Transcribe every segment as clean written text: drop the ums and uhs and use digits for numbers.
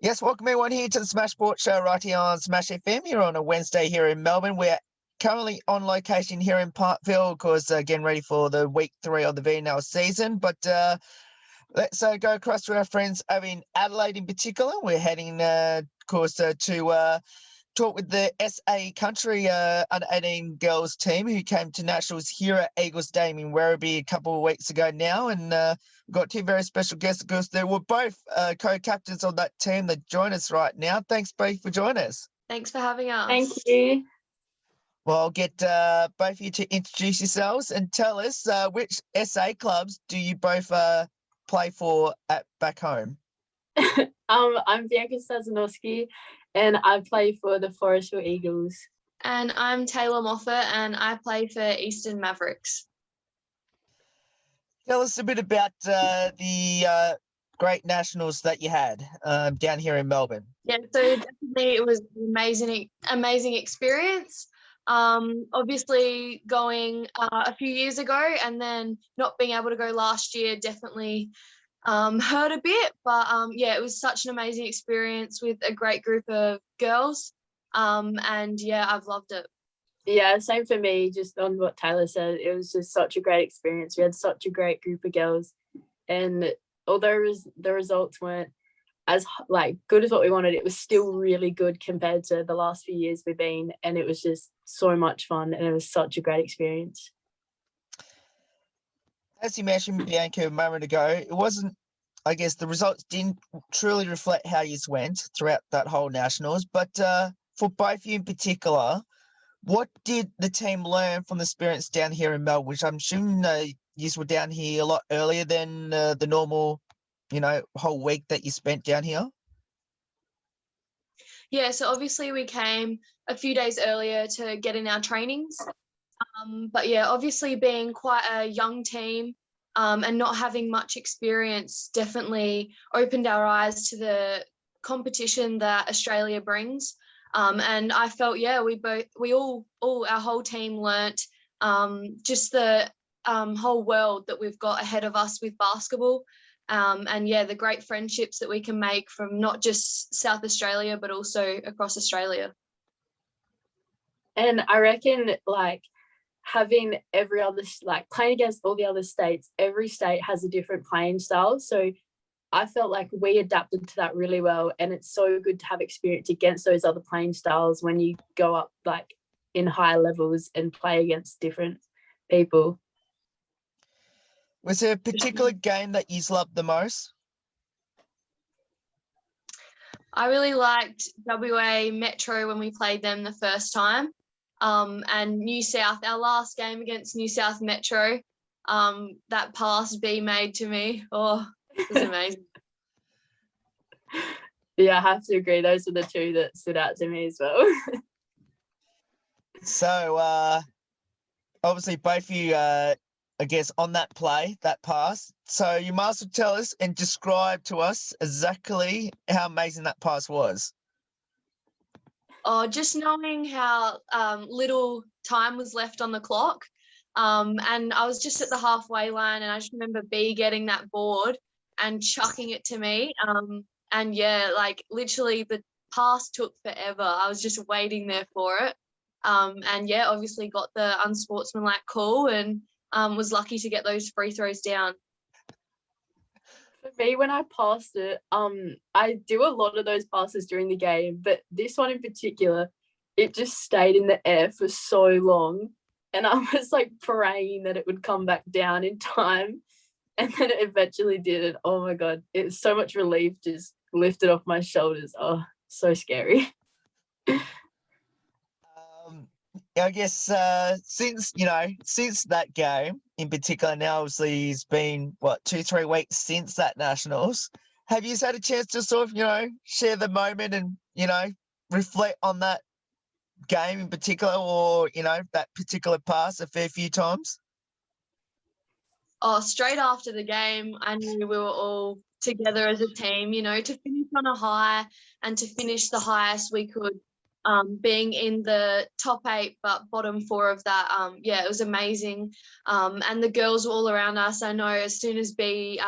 Yes, welcome everyone here to the Smash Sports Show right here on Smash FM here on a Wednesday here in Melbourne. We're currently on location here in Parkville, of course, getting ready for the week 3 of the VNL season. But let's go across to our friends over in Adelaide in particular. We're heading, of course, to talk with the SA Country under 18 girls team who came to nationals here at Eagles Stadium in Werribee a couple of weeks ago now, and we've got 2 very special guests. Of course, they were both co-captains of that team that join us right now. Thanks, both, for joining us. Thanks for having us. Thank you. Well, I'll get both of you to introduce yourselves and tell us which SA clubs do you both play for back home? I'm Bianca Sazanowski, and I play for the Forestville Eagles. And I'm Taylor Moffat, and I play for Eastern Mavericks. Tell us a bit about the great nationals that you had down here in Melbourne. Yeah, so definitely it was an amazing experience. Obviously going a few years ago and then not being able to go last year definitely hurt a bit, but yeah, it was such an amazing experience with a great group of girls, and yeah, I've loved it. Yeah, same for me, just on what Taylor said. It was just such a great experience. We had such a great group of girls, and although the results weren't as good as what we wanted, it was still really good compared to the last few years we've been, and it was just so much fun, and it was such a great experience. As you mentioned, Bianca, a moment ago, it wasn't, I guess, the results didn't truly reflect how you went throughout that whole nationals, but for both of you in particular, what did the team learn from the experience down here in Melbourne, which I'm assuming you were down here a lot earlier than the normal, whole week that you spent down here? Yeah, so obviously we came a few days earlier to get in our trainings. But yeah, obviously being quite a young team and not having much experience definitely opened our eyes to the competition that Australia brings. And I felt, yeah, our whole team learnt just the whole world that we've got ahead of us with basketball. And yeah, the great friendships that we can make from not just South Australia, but also across Australia. And I reckon having playing against all the other states, every state has a different playing style. So I felt like we adapted to that really well. And it's so good to have experience against those other playing styles when you go up in higher levels and play against different people. Was there a particular game that you loved the most? I really liked WA Metro when we played them the first time. And New South, our last game against New South Metro, that pass B made to me, it was amazing. Yeah, I have to agree. Those are the 2 that stood out to me as well. So, obviously, both of you, I guess, on that play, that pass. So you might as well tell us and describe to us exactly how amazing that pass was. Oh, just knowing how little time was left on the clock. And I was just at the halfway line, and I just remember B getting that board and chucking it to me. And yeah, literally the pass took forever. I was just waiting there for it. And yeah, obviously got the unsportsmanlike call and was lucky to get those free throws down. For me, when I passed it, I do a lot of those passes during the game, but this one in particular, it just stayed in the air for so long, and I was praying that it would come back down in time, and then it eventually did. And oh my God, it was so much relief just lifted off my shoulders. Oh, so scary. I guess since that game in particular, now obviously it's been 2-3 weeks since that nationals. Have you had a chance to sort of share the moment and reflect on that game in particular, or that particular pass a fair few times? Oh, straight after the game, I knew we were all together as a team, to finish on a high and to finish the highest we could. Being in the top 8 but bottom 4 of that, yeah, it was amazing. And the girls were all around us. I know as soon as B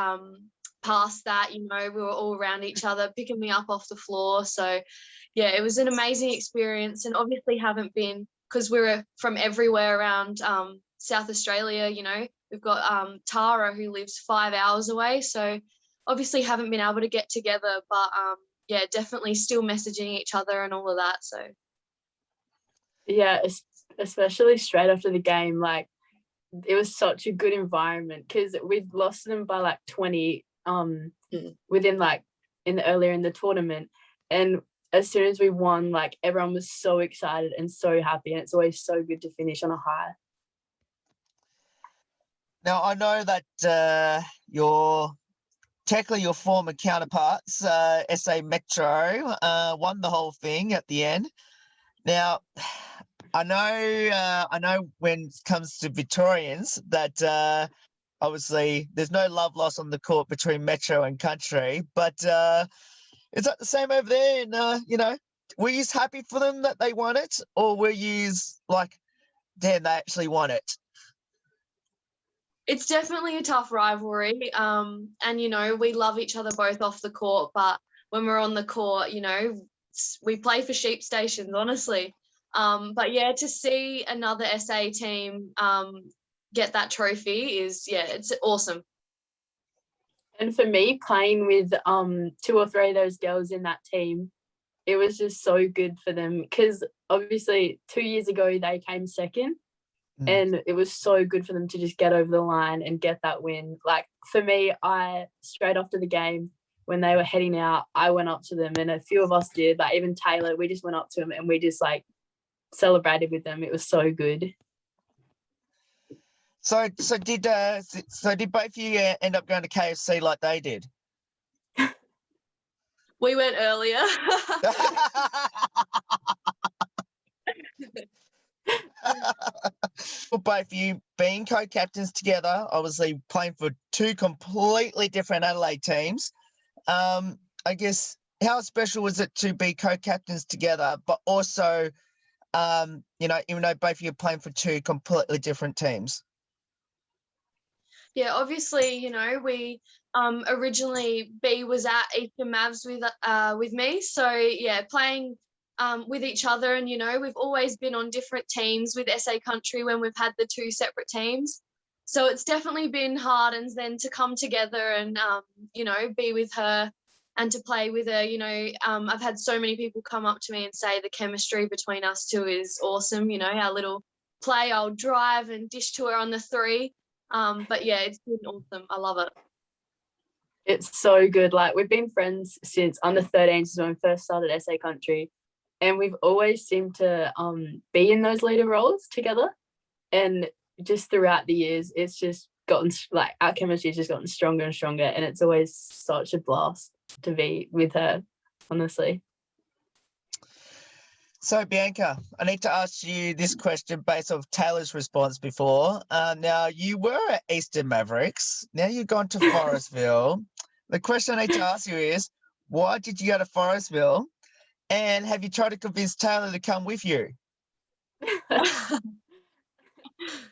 past that, we were all around each other, picking me up off the floor. So yeah, it was an amazing experience, and obviously haven't been, because we were from everywhere around South Australia. We've got Tara, who lives 5 hours away, so obviously haven't been able to get together, but yeah, definitely still messaging each other and all of that. So yeah, especially straight after the game, like it was such a good environment, because we'd lost them by like 20 within like earlier in the tournament, and as soon as we won, like everyone was so excited and so happy, and it's always so good to finish on a high. Now, I know that technically your former counterparts, SA Metro, won the whole thing at the end. Now, I know when it comes to Victorians that obviously there's no love lost on the court between Metro and Country, but is that the same over there? And were you happy for them that they won it, or were you like, damn, they actually won it? It's definitely a tough rivalry, and we love each other both off the court, but when we're on the court, we play for sheep stations, honestly. But yeah, to see another SA team get that trophy it's awesome. And for me, playing with 2 or 3 of those girls in that team, it was just so good for them, because obviously 2 years ago they came second, and it was so good for them to just get over the line and get that win. Like for me, I straight after the game, when they were heading out, I went up to them, and a few of us did, like even Taylor, we just went up to him and we just like celebrated with them. It was so good. So did both of you end up going to KFC like they did? We went earlier. For both of you being co-captains together, obviously playing for 2 completely different Adelaide teams, I guess how special was it to be co-captains together, but also, even though both of you are playing for 2 completely different teams? Yeah, obviously, we originally B was at Eastern Mavs with me, so yeah, playing with each other, and we've always been on different teams with SA Country when we've had the 2 separate teams, so it's definitely been hard, and then to come together and be with her and to play with her. I've had so many people come up to me and say the chemistry between us 2 is awesome. Our little play, I'll drive and dish to her on the 3. But yeah, it's been awesome. I love it. It's so good. Like we've been friends since under 13s when we first started SA Country, and we've always seemed to be in those leader roles together, and just throughout the years it's just gotten, like, our chemistry has just gotten stronger and stronger, and it's always such a blast to be with her, honestly. So, Bianca, I need to ask you this question based off Taylor's response before. Now, you were at Eastern Mavericks. Now you've gone to Forestville. The question I need to ask you is, why did you go to Forestville? And have you tried to convince Taylor to come with you?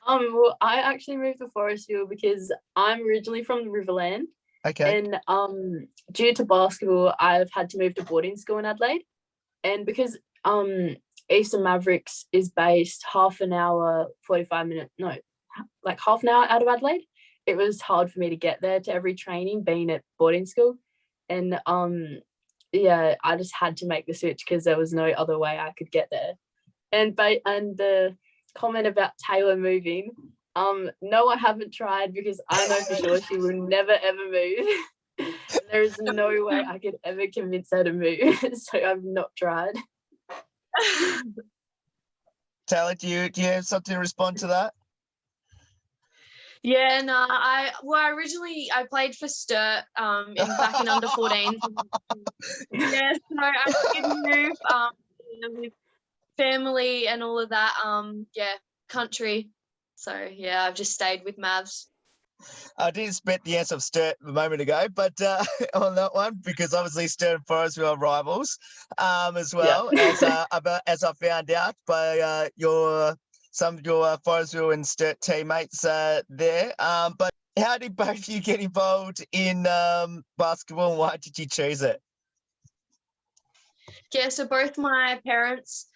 Well, I actually moved to Forestville because I'm originally from the Riverland. Okay. And due to basketball, I've had to move to boarding school in Adelaide. And because Eastern Mavericks is based half an hour out of Adelaide, it was hard for me to get there to every training being at boarding school. And yeah, I just had to make the switch because there was no other way I could get there. And the comment about Taylor moving, no, I haven't tried, because I know for sure she will never ever move. There is no way I could ever convince her to move. So I've not tried. Taylor, do you have something to respond to that? Yeah, no, I played for Sturt back in under 14s. Yeah, so I did move with family and all of that. Country. So yeah, I've just stayed with Mavs. I didn't expect the answer of Sturt a moment ago, but on that one, because obviously Sturt and Forestville are rivals as well, yeah. as I found out by some of your Forestville and Sturt teammates there. But how did both of you get involved in basketball, and why did you choose it? Yeah, so both my parents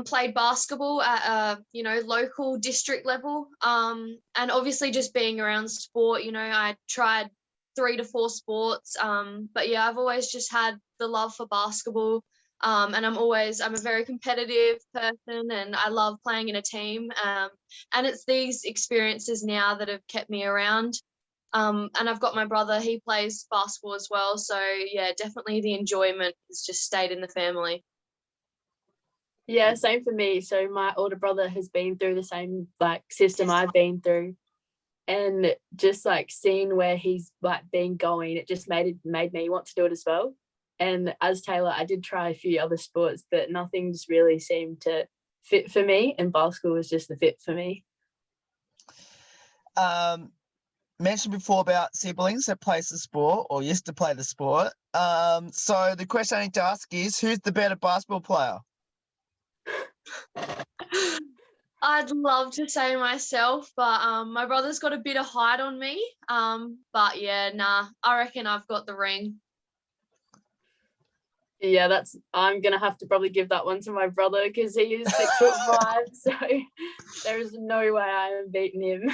played basketball at a local district level, and obviously just being around sport, I tried 3 to 4 sports, but yeah, I've always just had the love for basketball, and I'm a very competitive person, and I love playing in a team, and it's these experiences now that have kept me around. And I've got my brother, he plays basketball as well. So yeah, definitely the enjoyment has just stayed in the family. Yeah, same for me. So my older brother has been through the same system I've been through, and just seeing where he's been going, it just made me want to do it as well. And as Taylor, I did try a few other sports, but nothing's really seemed to fit for me, and basketball was just the fit for me. Mentioned before about siblings that plays the sport or used to play the sport. So the question I need to ask is, who's the better basketball player? I'd love to say myself, but my brother's got a bit of height on me. But yeah, I reckon I've got the ring. Yeah, I'm gonna have to probably give that one to my brother because he is 6'5", so there is no way I am beating him.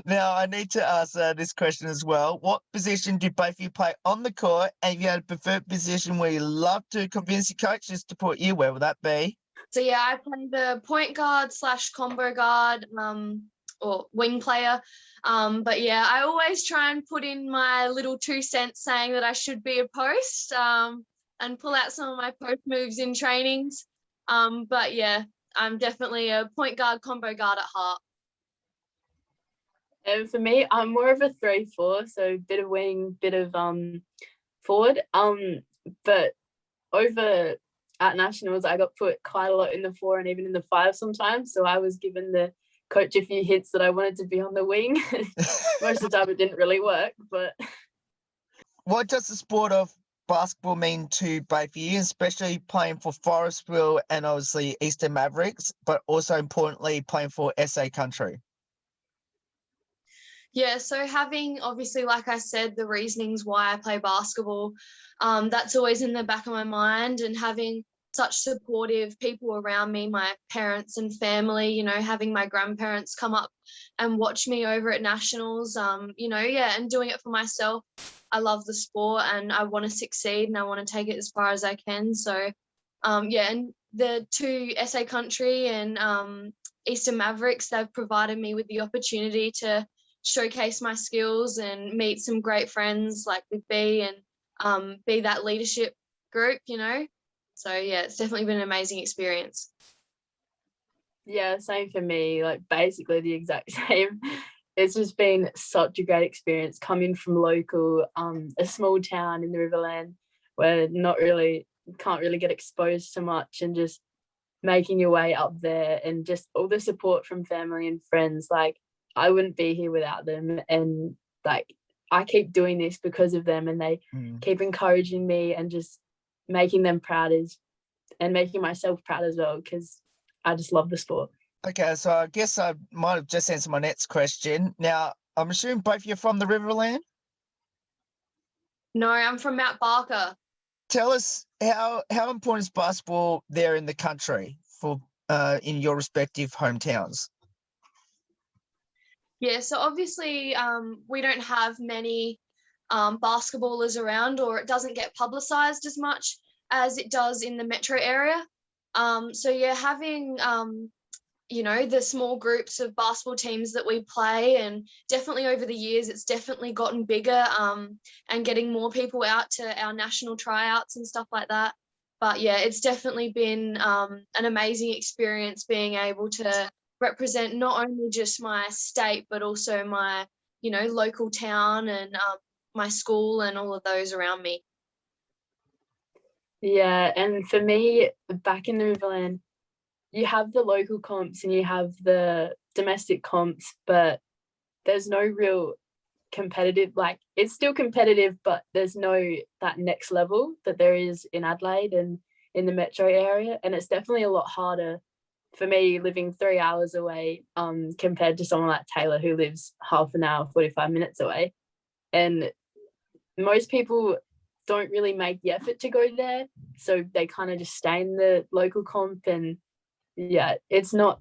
Now I need to ask this question as well. What position do both of you play on the court? And if you had a preferred position where you love to convince your coaches to put you, where would that be? So yeah, I play the point guard / combo guard, or wing player. But yeah, I always try and put in my little 2 cents saying that I should be a post, and pull out some of my post moves in trainings. But yeah, I'm definitely a point guard, combo guard at heart. And for me, I'm more of a 3-4, so bit of wing, bit of forward. But over at nationals, I got put quite a lot in the 4 and even in the 5 sometimes. So I was given the coach a few hints that I wanted to be on the wing. Most of the time, it didn't really work. But what does the sport of basketball mean to both of you, especially playing for Forestville and obviously Eastern Mavericks, but also importantly playing for SA country? Yeah, so having, obviously, like I said, the reasonings why I play basketball, that's always in the back of my mind, and having such supportive people around me, my parents and family, having my grandparents come up and watch me over at nationals, and doing it for myself. I love the sport and I want to succeed and I want to take it as far as I can. So, and the 2 SA country and Eastern Mavericks, they've provided me with the opportunity to showcase my skills and meet some great friends like with B, and be that leadership group, So yeah, it's definitely been an amazing experience. Yeah, same for me, basically the exact same. It's just been such a great experience coming from local, a small town in the Riverland where can't really get exposed to much, and just making your way up there and just all the support from family and friends. I wouldn't be here without them, and I keep doing this because of them, and they keep encouraging me and just making them proud and making myself proud as well, because I just love the sport. Okay, so I guess I might have just answered my next question. Now, I'm assuming both of you are from the Riverland? No, I'm from Mount Barker. Tell us how important is basketball there in the country for in your respective hometowns? Yeah, so obviously we don't have many basketballers around, or it doesn't get publicised as much as it does in the metro area. So yeah, having the small groups of basketball teams that we play, and definitely over the years it's definitely gotten bigger, and getting more people out to our national tryouts and stuff like that. But yeah, it's definitely been an amazing experience being able to represent not only just my state but also my local town and my school and all of those around me. Yeah, and for me, back in the Riverland, you have the local comps and you have the domestic comps, but there's no real competitive, it's still competitive, but there's no that next level that there is in Adelaide and in the metro area. And it's definitely a lot harder for me, living 3 hours away, compared to someone like Taylor who lives half an hour, 45 minutes away. And most people don't really make the effort to go there. So they kind of just stay in the local comp. And yeah, it's not,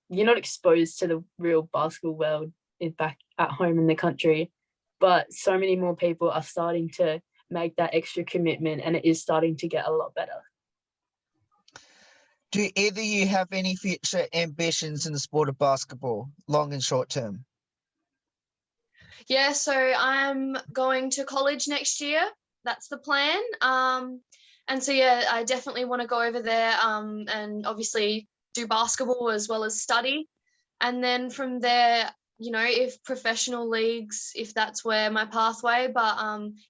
you're not exposed to the real basketball world back at home in the country. But so many more people are starting to make that extra commitment, and it is starting to get a lot better. Do either of you have any future ambitions in the sport of basketball, long and short term? Yeah, so I'm going to college next year. That's the plan. And so, yeah, I definitely want to go over there and obviously do basketball as well as study. And then from there, you know, if professional leagues, if that's where my pathway, but,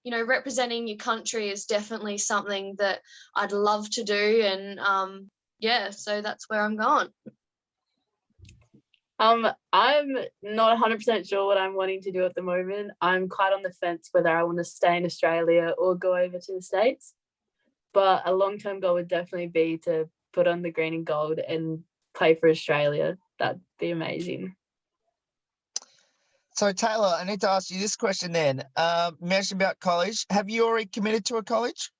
you know, representing your country is definitely something that I'd love to do. And, yeah, so that's where I'm going. I'm not 100% sure what I'm wanting to do at the moment. I'm quite on the fence whether I want to stay in Australia or go over to the States. But a long-term goal would definitely be to put on the green and gold and play for Australia. That'd be amazing. So, Taylor, I need to ask you this question then. You mentioned about college. Have you already committed to a college?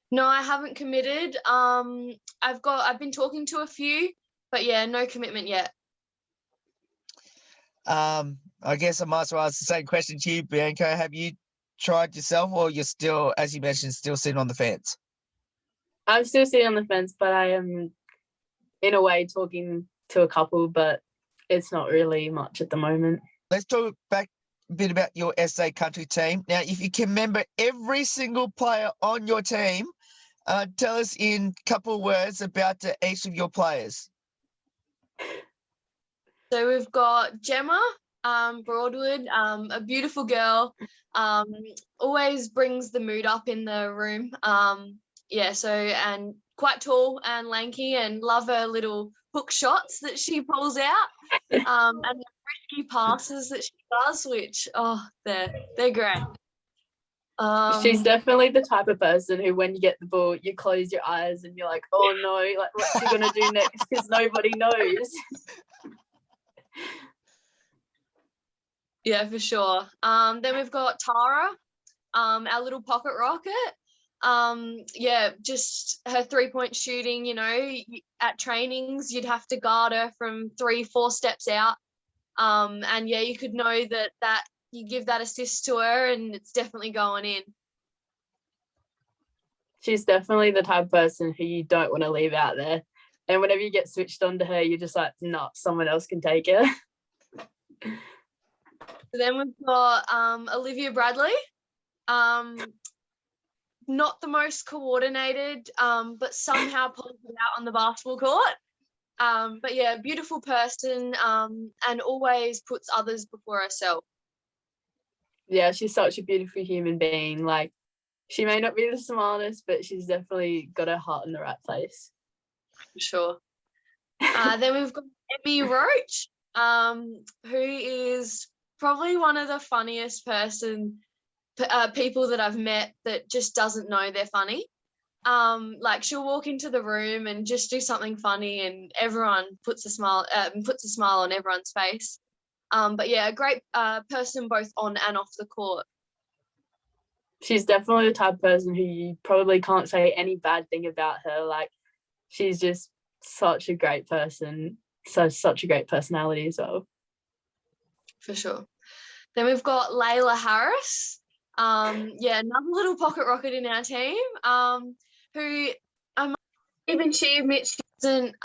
No, I haven't committed. I've been talking to a few, but yeah, no commitment yet. I guess I might as well ask the same question to you, Bianca. Have you tried yourself, or you're still, as you mentioned, still sitting on the fence? I'm still sitting on the fence, but I am, in a way, talking to a couple, but it's not really much at the moment. Let's talk back a bit about your SA country team. Now, if you can remember every single player on your team, tell us in a couple of words about each of your players. So we've got Gemma Broadwood, a beautiful girl, always brings the mood up in the room. Yeah, so, and quite tall and lanky, and love her little hook shots that she pulls out, and the risky passes that she does, which, they're great. She's definitely the type of person who, when you get the ball, you close your eyes and you're like, oh no, like what's she gonna do next? Because nobody knows. Yeah, for sure. Then we've got Tara, our little pocket rocket. Yeah, just her 3-point shooting, you know, at trainings, you'd have to guard her from 3-4 steps out. And yeah, you could know that you give that assist to her and it's definitely going in. She's definitely the type of person who you don't want to leave out there. And whenever you get switched on to her, you're just like, no, someone else can take her. Then we've got Olivia Bradley. Not the most coordinated, but somehow pulls it out on the basketball court. But yeah, beautiful person, and always puts others before herself. Yeah, she's such a beautiful human being. Like, she may not be the smartest, but she's definitely got her heart in the right place. For sure. Then we've got Emmy Roach, who is probably one of the funniest people that I've met that just doesn't know they're funny. Like, she'll walk into the room and just do something funny, and everyone puts a smile on everyone's face. But yeah, a great person both on and off the court. She's definitely the type of person who you probably can't say any bad thing about her. Like, she's just such a great person, such a great personality as well. For sure. Then we've got Leila Harris. Yeah, another little pocket rocket in our team, who even she admits she doesn't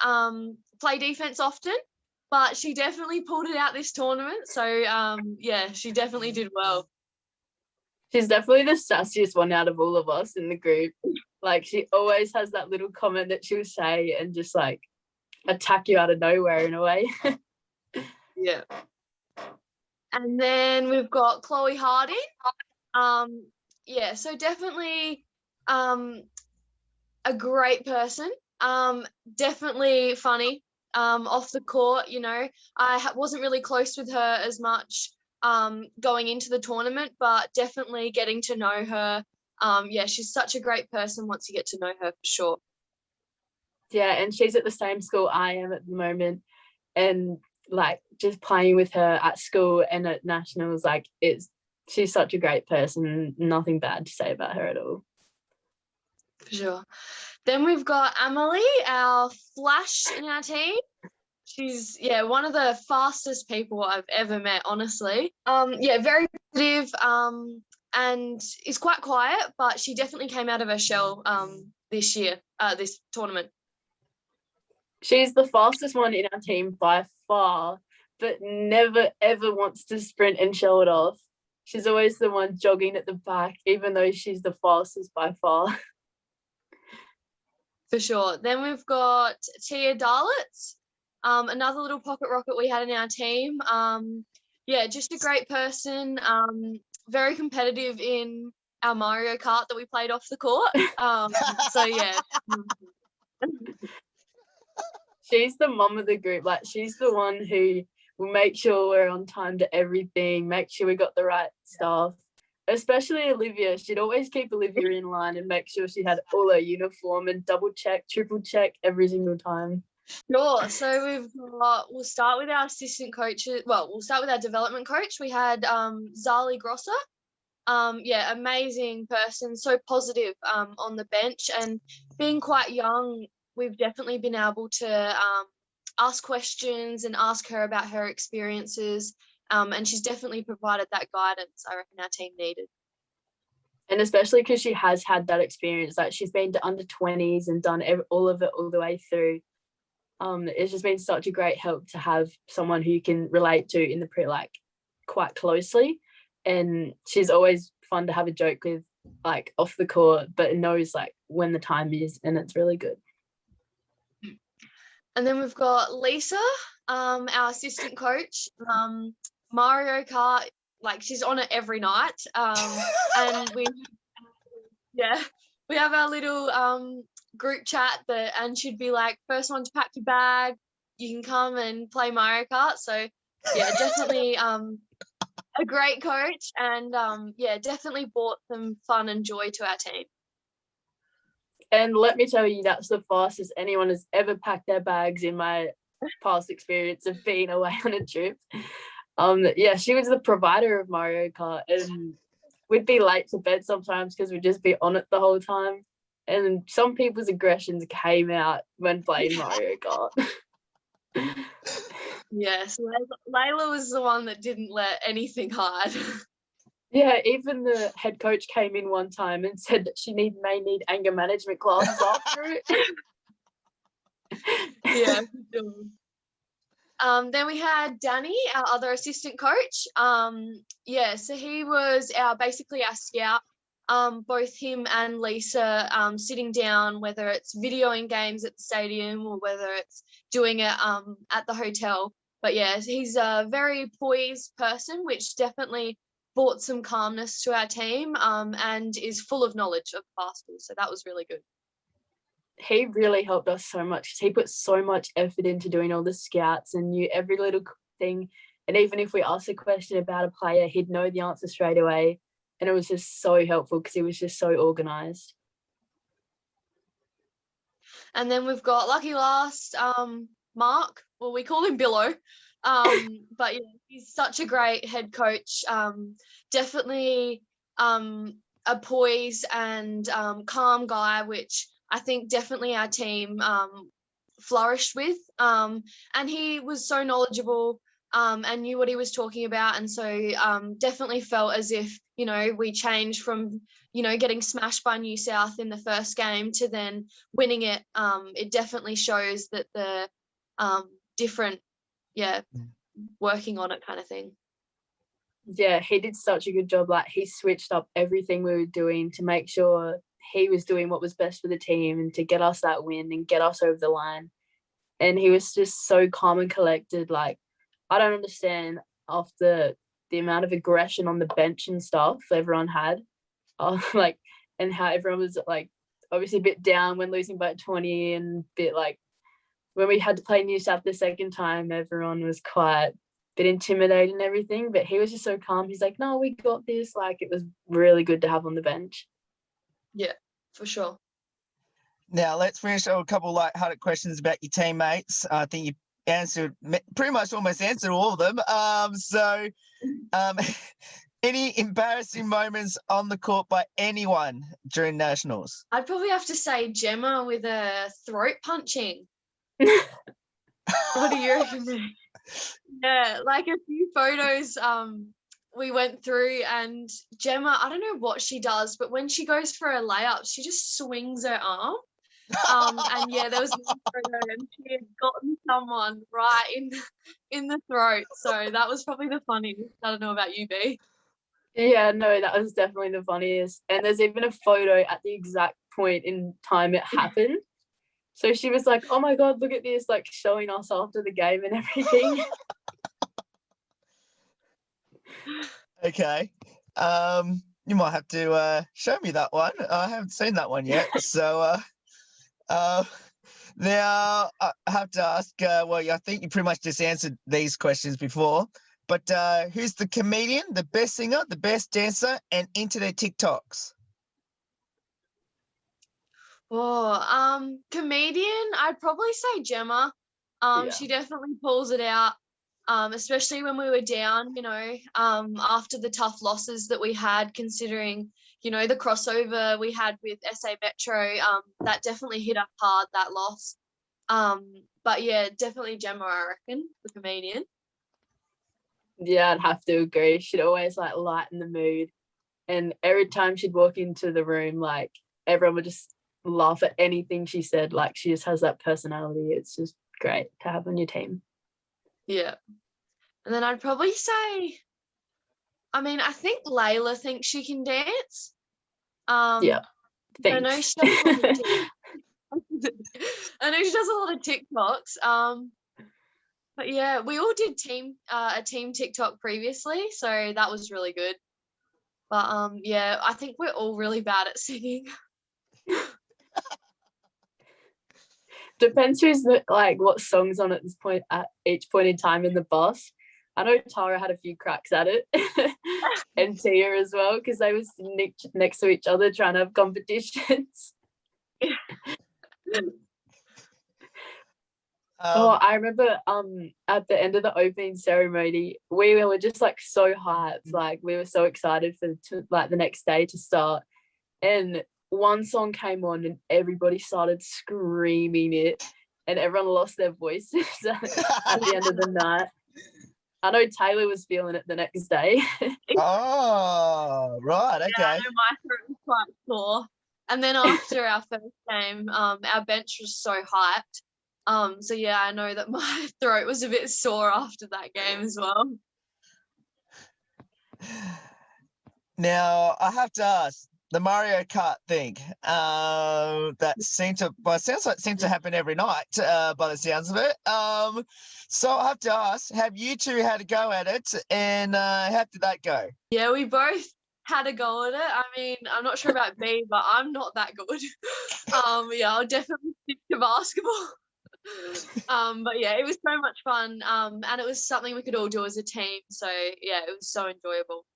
play defense often, but she definitely pulled it out this tournament. So yeah, she definitely did well. She's definitely the sassiest one out of all of us in the group. Like, she always has that little comment that she'll say and just like attack you out of nowhere in a way. Yeah. And then we've got Chloe Harding. Yeah, so definitely a great person. Definitely funny off the court, you know. I wasn't really close with her as much going into the tournament, but definitely getting to know her. Yeah, she's such a great person once you get to know her, for sure. Yeah, and she's at the same school I am at the moment, and like just playing with her at school and at nationals, like she's such a great person. Nothing bad to say about her at all. For sure. Then we've got Emily, our flash in our team. She's one of the fastest people I've ever met, honestly. Very positive, and is quite quiet, but she definitely came out of her shell this year, this tournament. She's the fastest one in our team by far, but never ever wants to sprint and show it off. She's always the one jogging at the back, even though she's the fastest by far. For sure. Then we've got Tia Darlitz, another little pocket rocket we had in our team. Just a great person, very competitive in our Mario Kart that we played off the court. She's the mum of the group. Like, she's the one who will make sure we're on time to everything, make sure we got the right stuff. Especially Olivia. She'd always keep Olivia in line and make sure she had all her uniform and double check, triple check every single time. Sure. So we'll start with our assistant coaches. Well, we'll start with our development coach. We had Zali Grosser. Amazing person, so positive on the bench, and being quite young, we've definitely been able to ask questions and ask her about her experiences, and she's definitely provided that guidance I reckon our team needed. And especially because she has had that experience, like she's been to under 20s and done all of it all the way through. It's just been such a great help to have someone who you can relate to in the quite closely, and she's always fun to have a joke with, like off the court, but knows like when the time is, and it's really good. And then we've got Lisa, our assistant coach. Mario Kart, like she's on it every night. And we have our little group chat and she'd be like, first one to pack your bag, you can come and play Mario Kart. So definitely a great coach, and definitely brought some fun and joy to our team. And let me tell you, that's the fastest anyone has ever packed their bags in my past experience of being away on a trip. She was the provider of Mario Kart, and we'd be late to bed sometimes because we'd just be on it the whole time. And some people's aggressions came out when playing Mario Kart. Yes, Leila was the one that didn't let anything hide. Yeah, even the head coach came in one time and said that she may need anger management classes after it. Yeah, for sure. Then we had Danny, our other assistant coach. So he was basically our scout. Both him and Lisa sitting down, whether it's videoing games at the stadium or whether it's doing it at the hotel. But he's a very poised person, which definitely brought some calmness to our team, and is full of knowledge of basketball. So that was really good. He really helped us so much. He put so much effort into doing all the scouts and knew every little thing. And even if we asked a question about a player, he'd know the answer straight away. And it was just so helpful because he was just so organised. And then we've got lucky last, Mark. Well, we call him Billo. But he's such a great head coach. Definitely a poised and calm guy, which I think definitely our team flourished with. And he was so knowledgeable and knew what he was talking about. And so definitely felt as if, we changed from, getting smashed by New South in the first game to then winning it. It definitely shows that the different, working on it kind of thing. Yeah, he did such a good job. Like, he switched up everything we were doing to make sure he was doing what was best for the team and to get us that win and get us over the line. And he was just so calm and collected. Like, I don't understand after the amount of aggression on the bench and stuff everyone had, and how everyone was obviously a bit down when losing by 20, and a bit when we had to play New South the second time, everyone was quite a bit intimidated and everything, but he was just so calm. He's like, no, we got this. It was really good to have on the bench. Yeah, for sure. Now let's finish on a couple of light-hearted questions about your teammates. I think you pretty much almost answered all of them. Any embarrassing moments on the court by anyone during nationals? I'd probably have to say Gemma with a throat punching. What do you reckon? Yeah, like a few photos we went through, and Gemma, I don't know what she does, but when she goes for a layup, she just swings her arm. And yeah, there was one photo and she had gotten someone right in the throat. So that was probably the funniest. I don't know about you, B. Yeah, no, that was definitely the funniest. And there's even a photo at the exact point in time it happened. So she was like, oh my God, look at this, like showing us after the game and everything. Okay. You might have to show me that one. I haven't seen that one yet. So now I have to ask, well, I think you pretty much just answered these questions before, but who's the comedian, the best singer, the best dancer, and into their TikToks? Comedian, I'd probably say Gemma. Yeah. She definitely pulls it out, especially when we were down, after the tough losses that we had, considering, the crossover we had with SA Metro, that definitely hit us hard, that loss. But yeah, definitely Gemma, I reckon, the comedian. Yeah, I'd have to agree. She'd always like lighten the mood. And every time she'd walk into the room, like everyone would just laugh at anything she said. Like she just has that personality. It's just great to have on your team. Yeah. And then I'd probably say, I think Leila thinks she can dance. Yeah. I know she does a lot of I know she does a lot of TikToks. But yeah, we all did a team TikTok previously, so that was really good. But yeah, I think we're all really bad at singing. Depends who's what songs on at this point at each point in time in the bus. I know Tara had a few cracks at it, and Tia as well, because they were sitting next to each other trying to have competitions. I remember at the end of the opening ceremony, we were just like so hyped, like we were so excited for the next day to start, and one song came on and everybody started screaming it, and everyone lost their voices at the end of the night. I know Taylor was feeling it the next day. Oh, right, okay. Yeah, I know my throat was quite sore. And then after our first game, our bench was so hyped. So yeah, I know that my throat was a bit sore after that game as well. Now I have to ask, the Mario Kart thing, that seemed to happen every night, by the sounds of it. So I have to ask, have you two had a go at it, and how did that go? Yeah, we both had a go at it. I'm not sure about B, but I'm not that good. Yeah, I'll definitely stick to basketball. But yeah, it was so much fun. And it was something we could all do as a team. So yeah, it was so enjoyable.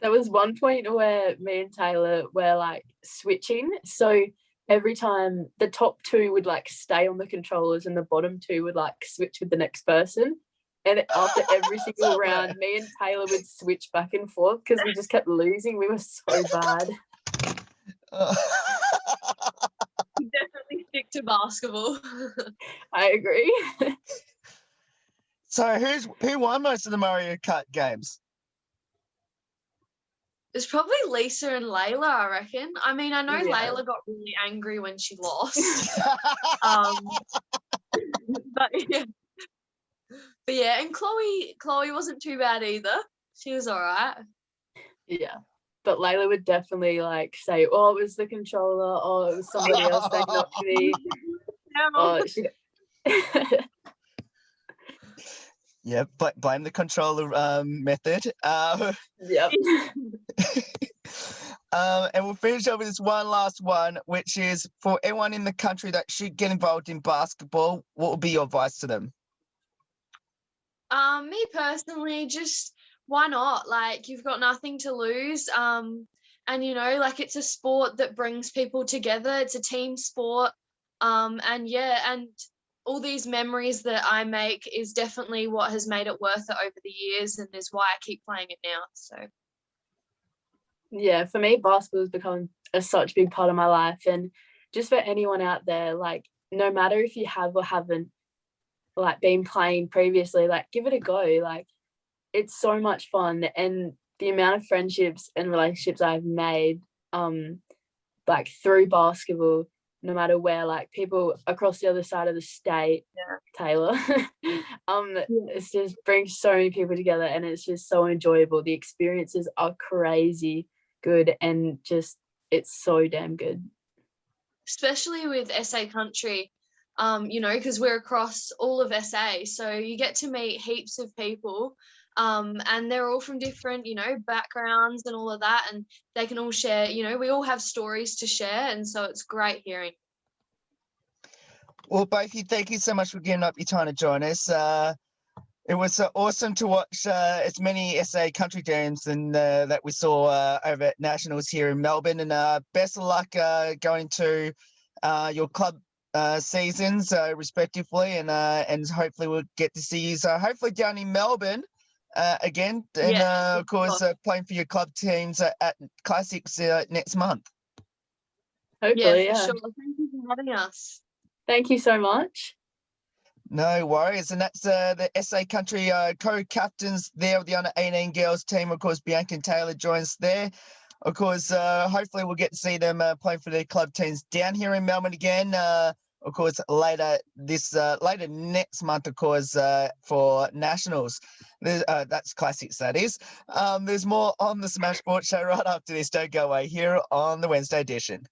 There was one point where me and Taylor were like switching. So every time the top two would like stay on the controllers and the bottom two would like switch with the next person. And after every single round, me and Taylor would switch back and forth because we just kept losing. We were so bad. Definitely stick to basketball. I agree. So who won most of the Mario Kart games? It's probably Lisa and Leila, I reckon. I know Yeah. Leila got really angry when she lost. But yeah, and Chloe wasn't too bad either. She was all right. Yeah. But Leila would definitely like say, oh, it was the controller, oh, it was somebody else that knocked me. Oh, Yeah, blame the controller method. Yep. And we'll finish up with this one last one, which is for everyone in the country that should get involved in basketball, what would be your advice to them? Me personally, just why not? Like, you've got nothing to lose. And And, you know, like it's a sport that brings people together. It's a team sport. And yeah, and all these memories that I make is definitely what has made it worth it over the years and is why I keep playing it now. So yeah, for me, basketball has become such a big part of my life. And just for anyone out there, like, no matter if you have or haven't like been playing previously, like, give it a go. Like, it's so much fun. And the amount of friendships and relationships I've made like through basketball, no matter where, like people across the other side of the state, Taylor, it's just brings so many people together, and it's just so enjoyable. The experiences are crazy good, and just it's so damn good. especially with SA country, you know, because we're across all of SA, so you get to meet heaps of people, and they're all from different, you know, backgrounds and all of that, and they can all share, you know, we all have stories to share, and so it's great hearing. Well, both of you, thank you so much for giving up your time to join us. It was awesome to watch as many SA country games and that we saw over at Nationals here in Melbourne. And best of luck going to your club seasons respectively, and hopefully we'll get to see you. So hopefully down in Melbourne again, and of course playing for your club teams at Classics next month. Hopefully, yeah, for sure. Thank you for having us. Thank you so much. No worries. And that's the SA Country co-captains there of the under-18 girls team. Of course, Bianca and Taylor joins there. Of course, hopefully we'll get to see them playing for their club teams down here in Melbourne again. Of course, later next month, of course, for Nationals. That's Classics, that is. There's more on the Smash Sports Show right after this. Don't go away here on the Wednesday edition.